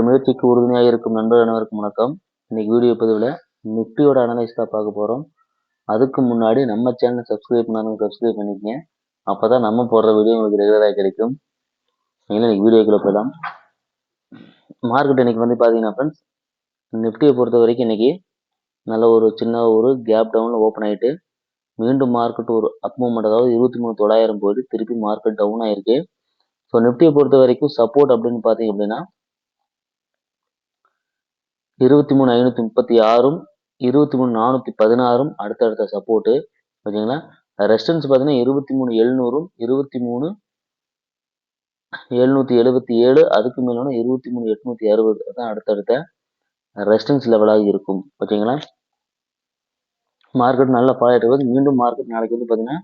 முயற்சிக்கு உறுதுணையாக இருக்கும் நண்பர் அனைவருக்கும் வணக்கம். இன்னைக்கு வீடியோ பதிவில் நிஃப்டியோட அனலைஸ் தான் பார்க்க போகிறோம். அதுக்கு முன்னாடி நம்ம சேனல் சப்ஸ்கிரைப் பண்ணாலும் சப்ஸ்கிரைப் பண்ணிக்கங்க. அப்போ தான் நம்ம போடுற வீடியோ உங்களுக்கு ரெகுலராக கிடைக்கும். இன்னைக்கு வீடியோக்குள்ள போயிடலாம். மார்க்கெட் இன்னைக்கு வந்து பார்த்தீங்கன்னா ஃப்ரெண்ட்ஸ், நிஃப்டியை பொறுத்த வரைக்கும் இன்னைக்கு நல்ல ஒரு சின்ன ஒரு கேப் டவுனில் ஓப்பன் ஆகிட்டு மீண்டும் மார்க்கெட் ஒரு அப் மூவ்மெண்ட், அதாவது 23,900 போயிட்டு திருப்பி மார்க்கெட் டவுன் ஆயிருக்கு. ஸோ நிஃப்டியை பொறுத்த வரைக்கும் சப்போர்ட் அப்படின்னு பார்த்தீங்க அப்படின்னா 23,536 23,416 அடுத்தடுத்த சப்போர்ட்டு ஓகேங்களா. ரெசிஸ்டன்ஸ் பார்த்தீங்கன்னா 23,700 23,777 அதுக்கு மேலான 23,860 அதான் அடுத்தடுத்த ரெசிஸ்டன்ஸ் லெவலாக இருக்கும். ஓகேங்களா. மார்க்கெட் நல்லா ஃபால் ஆகிட்டு வருது. மீண்டும் மார்க்கெட் நாளைக்கு வந்து பார்த்தீங்கன்னா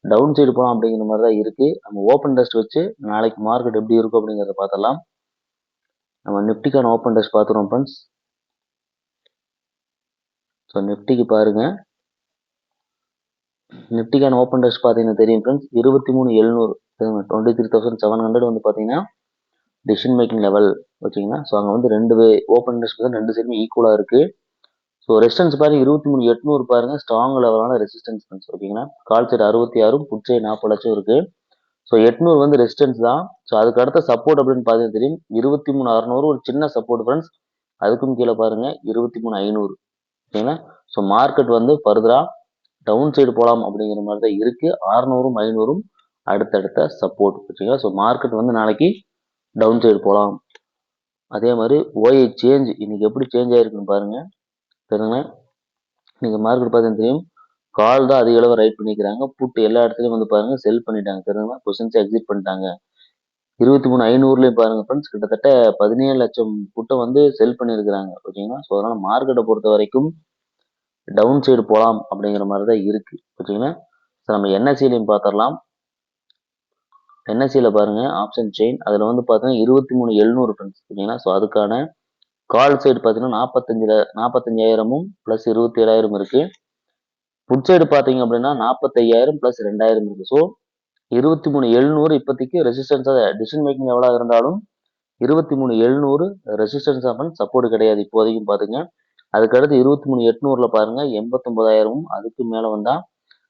டவுன் சைடு போகலாம் அப்படிங்கிற மாதிரி தான் இருக்கு. நம்ம ஓப்பன் டெஸ்ட் வச்சு நாளைக்கு மார்க்கெட் எப்படி இருக்கும் அப்படிங்கிறத பார்த்துடலாம். நம்ம நிஃப்டிக்கான ஓப்பன் டெஸ்ட் பார்த்துருவோம் ஃப்ரெண்ட்ஸ். ஸோ நிஃப்டிக்கு பாருங்க, நிஃப்டிக்கான ஓப்பன் டெஸ்ட் பார்த்தீங்கன்னா தெரியும் ஃப்ரெண்ட்ஸ், 23,700 23,700 வந்து பார்த்தீங்கன்னா டிசிஷன் மேக்கிங் லெவல். ஓகேங்களா. ஸோ அங்கே வந்து ரெண்டு ஓப்பன் டெஸ்ட் ரெண்டு சைடுமே ஈக்குவலாக இருக்கு. ஸோ ரெசிஸ்டன்ஸ் பாருங்க 23,800 பாருங்க, ஸ்ட்ராங் லெவலான ரெசிஸ்டன்ஸ் ஃப்ரெண்ட்ஸ். ஓகேங்களா. கால் சைடு 66, புட் சைடு 40 லட்சம் இருக்கு. ஸோ 800 வந்து ரெசிஸ்டன்ஸ் தான். ஸோ அதுக்கு அடுத்த சப்போர்ட் அப்படின்னு பார்த்தீங்கன்னா தெரியும் 23,600 ஒரு சின்ன சப்போர்ட் ஃப்ரெண்ட்ஸ். அதுக்கும் கீழே பாருங்க 23,500. ஓகேங்களா. ஸோ மார்க்கெட் வந்து ஃபர்தரா டவுன் சைடு போகலாம் அப்படிங்கிற மாதிரி தான் இருக்கு. 600 500 அடுத்தடுத்த சப்போர்ட். ஓகேங்களா. ஸோ மார்க்கெட் வந்து நாளைக்கு டவுன் சைடு போகலாம். அதே மாதிரி ஓஐ சேஞ்ச் இன்னைக்கு எப்படி சேஞ்ச் ஆயிருக்குன்னு பாருங்க தெரியுங்களா. இன்னைக்கு மார்க்கெட் பார்த்தீங்கன்னா தெரியும் கால் தான் அதிக அளவு ரைட் பண்ணிக்கிறாங்க. புட் எல்லா இடத்துலையும் வந்து பாருங்க செல் பண்ணிட்டாங்க தெரியுங்களா. பொசிஷன்ஸ் எக்ஸிட் பண்ணிட்டாங்க. 23,500லயும் பாருங்க ஃப்ரெண்ட்ஸ், கிட்டத்தட்ட 17 லட்சம் புட்டை வந்து செல் பண்ணியிருக்கிறாங்க. ஓகேங்களா. ஸோ அதனால மார்க்கெட்டை பொறுத்த வரைக்கும் டவுன் சைடு போகலாம் அப்படிங்கிற மாதிரி தான் இருக்கு. ஓகேங்களா. ஸோ நம்ம என்எஸ்சிலையும் பார்த்துடலாம். என்எஸ்சியில் பாருங்க ஆப்ஷன் செயின், அதில் வந்து பார்த்தீங்கன்னா 23,700 ஃப்ரெண்ட்ஸ். ஓகேங்களா. ஸோ அதுக்கான கால் சைடு பார்த்தீங்கன்னா 45,000 ப்ளஸ் 27,000 இருக்கு. புட் சைடு பார்த்தீங்க அப்படின்னா 45,000 ப்ளஸ் 2,000 இருக்கு. ஸோ 23,700 இப்போதைக்கு ரெசிஸ்டன்ஸாக டிசிஷன் மேக்கிங் லெவலாக இருந்தாலும் 23,700 ரெசிஸ்டன்ஸ் ஆஃப் சப்போர்ட் கிடையாது இப்போதைக்கும் பார்த்துங்க. அதுக்கடுத்து 23,800 பாருங்க 89,000, அதுக்கு மேலே வந்தா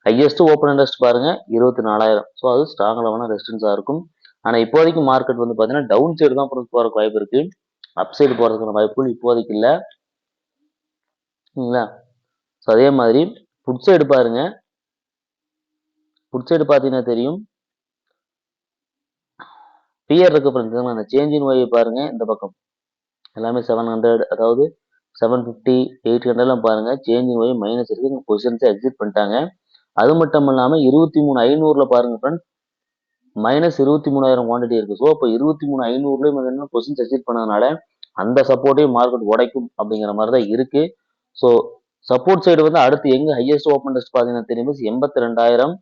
ஹையஸ்ட் ஓப்பன் இன்ட்ரெஸ்ட் பாருங்க 24,000. ஸோ அது ஸ்ட்ராங் லெவலான ரெசிஸ்டன்ஸா இருக்கும். ஆனா இப்போதைக்கு மார்க்கெட் வந்து பாத்தீங்கன்னா டவுன் சைடு தான் போறதுக்கு வாய்ப்பு இருக்கு. அப் சைடு போறதுக்கான வாய்ப்புகள் இப்போதைக்கு இல்லை. ஸோ அதே மாதிரி புட் சைடு பாருங்க, புட் சைடு பாத்தீங்கன்னா தெரியும் பியர் இருக்கு ஃப்ரெண்ட்ஸ். அந்த சேஞ்சின் ஒய் பாருங்க, இந்த பக்கம் எல்லாமே 700, அதாவது 750 800 பாருங்க சேஞ்சிங் ஒய் மைனஸ் இருக்கு. பொசிஷன்ஸை எக்ஸிட் பண்ணிட்டாங்க. அது மட்டும் இல்லாம 23,500 பாருங்க ஃப்ரெண்ட்ஸ், மைனஸ் 23,000 குவான்டிட்டி இருக்கு. ஸோ இப்போ 23,500 பொசிஷன்ஸ் எக்ஸிட் பண்ணதுனால அந்த சப்போர்ட்டையும் மார்க்கெட் உடைக்கும் அப்படிங்கிற மாதிரி தான் இருக்கு. ஸோ சப்போர்ட் சைடு வந்து அடுத்து எங்க ஹையஸ்ட் ஓப்பன் டெஸ்ட் பார்த்தீங்கன்னா தெரியும் 82,000.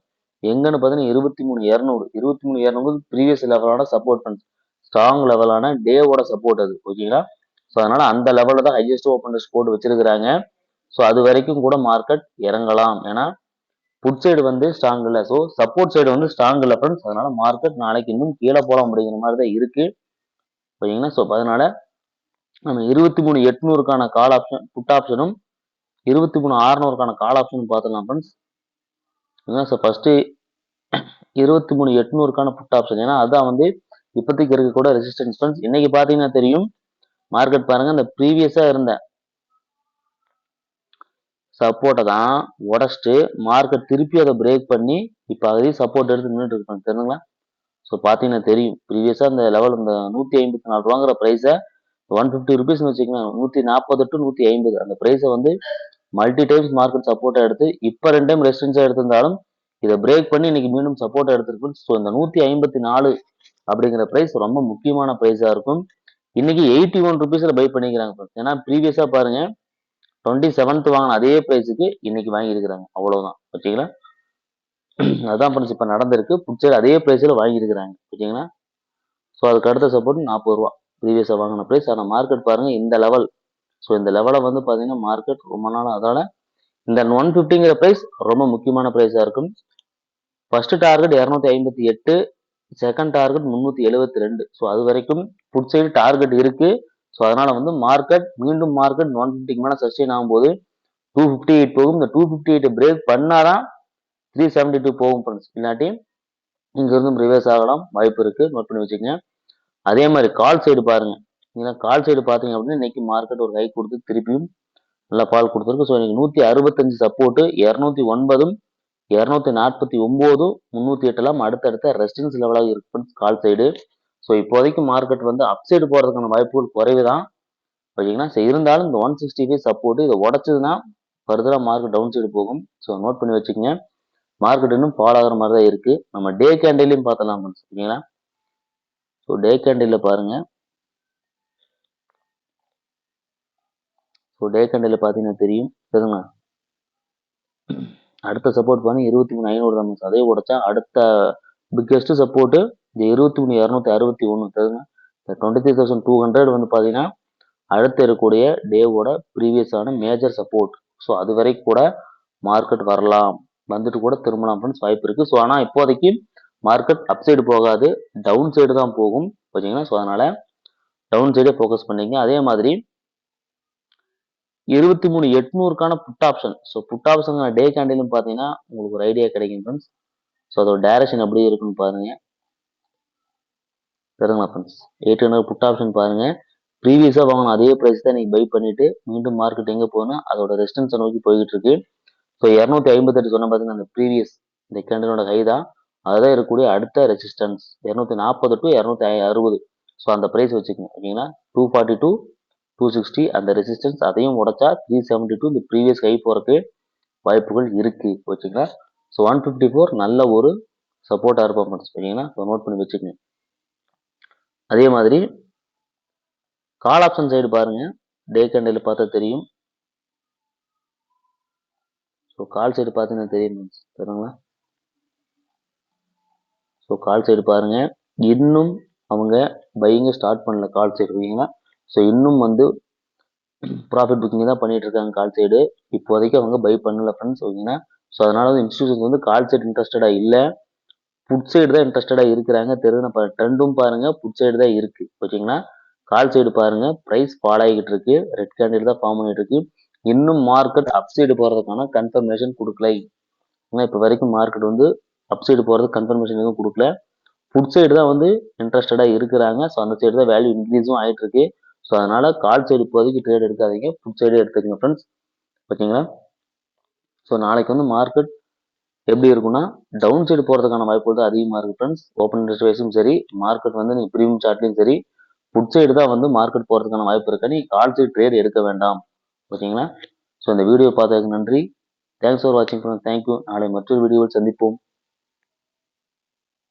எங்கன்னு பார்த்தீங்கன்னா 23,200. 23,200 ப்ரீவியஸ் லெவலான சப்போர்ட் ஃப்ரெண்ட்ஸ், ஸ்ட்ராங் லெவலான டேவோட சப்போர்ட் அது. ஓகேங்களா. ஸோ அதனால அந்த லெவலில் தான் ஹையஸ்ட் ஓப்பன் டெஸ்ட் போட்டு வச்சிருக்கிறாங்க. ஸோ அது வரைக்கும் கூட மார்க்கெட் இறங்கலாம். ஏன்னா புட் சைடு வந்து ஸ்ட்ராங் இல்லை. ஸோ சப்போர்ட் சைடு வந்து ஸ்ட்ராங் இல்லை ஃப்ரெண்ட்ஸ். அதனால மார்க்கெட் நாளைக்கு இன்னும் கீழே போகலாம் அப்படிங்கிற மாதிரி தான் இருக்கு. ஓகேங்களா. ஸோ அதனால நம்ம 23,800க்கான கால் ஆப்ஷன் புட் ஆப்ஷனும் 23,600க்கான கால் ஆப்ஷனும் பார்த்துக்கலாம் ஃப்ரெண்ட்ஸ். ஸோ ஃபர்ஸ்ட் 23,800க்கான புட் ஆப்ஷன், ஏன்னா அதான் வந்து இப்போதைக்கு இருக்க கூட ரெசிஸ்டன்ஸ் ஃப்ரெண்ட்ஸ். இன்னைக்கு பார்த்தீங்கன்னா தெரியும் மார்க்கெட் பாருங்க, இந்த ப்ரீவியஸா இருந்த சப்போர்ட்டை தான் உடச்சிட்டு மார்க்கெட் திருப்பி அதை பிரேக் பண்ணி இப்போ அதையும் சப்போர்ட் எடுத்து நின்றுட்டு இருக்காங்க தெரியுங்களா. ஸோ பார்த்தீங்கன்னா தெரியும் ப்ரீவியஸாக இந்த லெவல் இந்த 154 ரூபாங்கிற ப்ரைஸை 150 ருபீஸ்னு வச்சுக்கோங்க, 140 to 150 அந்த ப்ரைஸை வந்து மல்டி டைம்ஸ் மார்க்கெட் சப்போர்ட்டை எடுத்து இப்போ 2 டைம் ரெசிஸ்டன்ஸாக எடுத்திருந்தாலும் இதை பிரேக் பண்ணி இன்னைக்கு மீண்டும் சப்போர்ட் எடுத்திருக்கு. ஸோ இந்த 154 அப்படிங்கிற ப்ரைஸ் ரொம்ப முக்கியமான ப்ரைஸாக இருக்கும். இன்னைக்கு 81 ருபீஸில் பை பண்ணிக்கிறாங்க. ஏன்னா ப்ரீவியஸாக பாருங்க 27th வாங்கின அதே ப்ரைஸுக்கு இன்னைக்கு வாங்கியிருக்கிறாங்க. அவ்வளவுதான். ஓகேங்களா. அதான் ஃப்ரெண்ட்ஸ் இப்போ நடந்திருக்கு. புட்சைடு அதே ப்ரைஸில் வாங்கியிருக்கிறாங்க. ஓகேங்களா. ஸோ அதுக்கு அடுத்த சப்போர்ட் 40 ரூபா ப்ரீவியஸாக வாங்கின ப்ரைஸ். ஆனால் மார்க்கெட் பாருங்க இந்த லெவல். ஸோ இந்த லெவலை வந்து பார்த்தீங்கன்னா மார்க்கெட் ரொம்ப நாள், அதால இந்த 150ங்கிற ப்ரைஸ் ரொம்ப முக்கியமான ப்ரைஸாக இருக்கும். First target 258, second target 372. So அது வரைக்கும் புட் சைடு டார்கெட் இருக்கு. ஸோ அதனால வந்து மீண்டும் மார்க்கெட் 150க்கு மேலே சஸ்டெயின் ஆகும்போது 258 போகும். இந்த 258 பிரேக் பண்ணாதான் 372 போகும் ஃப்ரெண்ட்ஸ். இல்லாட்டி இங்க இருந்தும் ரிவர்ஸ் ஆகலாம் வாய்ப்பு இருக்கு, நோட் பண்ணி வச்சுக்கோங்க. அதே மாதிரி கால் சைடு பாருங்க. கால் சைடு பாத்தீங்க அப்படின்னா இன்னைக்கு மார்க்கெட் ஒரு ஹை கொடுத்து திருப்பியும் நல்லா பால் கொடுத்துருக்கு. ஸோ இன்னைக்கு 165 சப்போர்ட், 209, 249, 308 எல்லாம் அடுத்தடுத்த ரெசிஸ்டன்ஸ் லெவலாக இருக்கு கால் சைடு. ஸோ இப்போதைக்கு மார்க்கெட் வந்து அப் சைடு போறதுக்கான வாய்ப்புகள் குறைவு தான். ஓகேங்களா. ஸோ இருந்தாலும் இந்த 165 சப்போர்ட் இதை உடச்சதுன்னா ஃபர்தரா மார்க்கெட் டவுன் சைடு போகும். ஸோ நோட் பண்ணி வச்சுக்கோங்க. மார்க்கெட் இன்னும் ஃபால் ஆகிற மாதிரி தான் இருக்கு. நம்ம டே கேண்டிலையும் பார்த்தலாம் ஓகேங்களா. ஸோ டே கேண்டில் பாருங்க. ஸோ டே கேண்டில் பார்த்தீங்கன்னா தெரியும் சரிங்களா. அடுத்த சப்போர்ட் பாருங்க 23,500 தான். அதே உடைச்சா அடுத்த பிக்கெஸ்ட் சப்போர்ட் இந்த 23,261 தெரியுங்க. இந்த 23,200 வந்து பார்த்தீங்கன்னா அடுத்து இருக்கக்கூடிய டேவோட ப்ரீவியஸான மேஜர் சப்போர்ட். ஸோ அது வரைக்கும் கூட மார்க்கெட் வரலாம், வந்துட்டு கூட திரும்பலாம் ஃப்ரெண்ட்ஸ், வாய்ப்பு இருக்கு. ஸோ ஆனால் இப்போதைக்கு மார்க்கெட் அப் சைடு போகாது, டவுன் சைடு தான் போகும் ஓகேங்களா. ஸோ அதனால டவுன் சைடே ஃபோக்கஸ் பண்ணிங்க. அதே மாதிரி 23,800க்கான put option. So put option day கேண்டிலும் பார்த்தீங்கன்னா உங்களுக்கு ஒரு ஐடியா கிடைக்கும் ஃப்ரெண்ட்ஸ். ஸோ அதோட டைரக்ஷன் எப்படி இருக்குன்னு பாருங்க சரிங்களா ஃப்ரெண்ட்ஸ். 800 புட் ஆப்ஷன் பாருங்க. ப்ரீவியஸாக வாங்கின அதே ப்ரைஸ் தான் நீங்கள் பை பண்ணிட்டு மீண்டும் மார்க்கெட் எங்கே போகணும் அதோட ரெசிஸ்டன்ஸை நோக்கி போய்கிட்டு இருக்கு. ஸோ 258 சொன்ன பார்த்தீங்கன்னா அந்த ப்ரீவியஸ் இந்த கேண்டலோட ஹை தான். அதுதான் இருக்கக்கூடிய அடுத்த ரெசிஸ்டன்ஸ் 240 டு 260. ஸோ அந்த ப்ரைஸ் வச்சுக்கோங்க ஓகேங்களா. 242, 260 அந்த ரெசிஸ்டன்ஸ், அதையும் உடைச்சா 372 இந்த ப்ரீவியஸ் ஹை போறதுக்கு வாய்ப்புகள் இருக்கு ஓகேங்களா. ஸோ 154 நல்ல ஒரு சப்போர்ட்டாக இருப்போம் ஓகேங்களா. ஸோ நோட் பண்ணி வச்சுக்கோங்க. அதே மாதிரி கால் ஆப்ஷன் சைடு பாருங்க. டே கேண்டில் பார்த்தா தெரியும். ஸோ கால் சைடு பார்த்தீங்கன்னா தெரியும் சரிங்களா. ஸோ கால் சைடு பாருங்க. இன்னும் அவங்க பையிங்க ஸ்டார்ட் பண்ணல கால் சைடு ஓகேங்களா. ஸோ இன்னும் வந்து ப்ராஃபிட் புக்கிங் தான் பண்ணிட்டு இருக்காங்க கால் சைடு. இப்போதைக்கு அவங்க பை பண்ணல ஃப்ரெண்ட்ஸ் ஓகேங்களா. ஸோ அதனால வந்து இன்ஸ்டியூஷன்ஸ் வந்து கால் சைடு இன்ட்ரெஸ்டடா இல்லை, புட் சைடு தான் இன்ட்ரெஸ்டடா இருக்கிறாங்க. தெரிஞ்ச ட்ரெண்டும் பாருங்க புட் சைடு தான் இருக்கு ஓகேங்களா. கால் சைடு பாருங்க பிரைஸ் ஃபால் ஆகிட்டு இருக்கு, ரெட் கேண்டில் தான் ஃபார்ம் பண்ணிட்டு இருக்கு. இன்னும் மார்க்கெட் அப் சைடு போறதுக்கான கன்ஃபர்மேஷன் கொடுக்கல. ஏன்னா இப்போ வரைக்கும் மார்க்கெட் வந்து அப் சைடு போறதுக்கு கன்ஃபர்மேஷன் எதுவும் கொடுக்கல. புட் சைடு தான் வந்து இன்ட்ரெஸ்டடா இருக்கிறாங்க. ஸோ அந்த சைடு தான் வேல்யூ இன்க்ரீஸும் ஆயிட்டு இருக்கு. ஸோ அதனால கால் சைடு இப்போதைக்கு ட்ரேட் எடுக்காதீங்க, புட் சைடு எடுத்துக்கங்க ஃப்ரெண்ட்ஸ் ஓகேங்களா. ஸோ நாளைக்கு வந்து மார்க்கெட் எப்படி இருக்குன்னா டவுன் சைடு போறதுக்கான வாய்ப்புகள் தான் அதிகமாக இருக்கு ஃப்ரெண்ட்ஸ். ஓப்பன் இன்ட்ரெஸ்ட் வைஸும் சரி, மார்க்கெட் வந்து நீங்க ப்ரீமியம் சார்ட்லையும் சரி, புட் சைடு தான் வந்து மார்க்கெட் போறதுக்கான வாய்ப்பு இருக்கு. நீங்க கால் சைடு ட்ரேட் எடுக்க வேண்டாம் ஓகேங்களா. ஸோ இந்த வீடியோ பார்த்ததுக்கு நன்றி. தேங்க்ஸ் ஃபார் வாட்சிங் ஃப்ரெண்ட்ஸ். தேங்க்யூ. நாளை மற்றொரு வீடியோவில் சந்திப்போம்.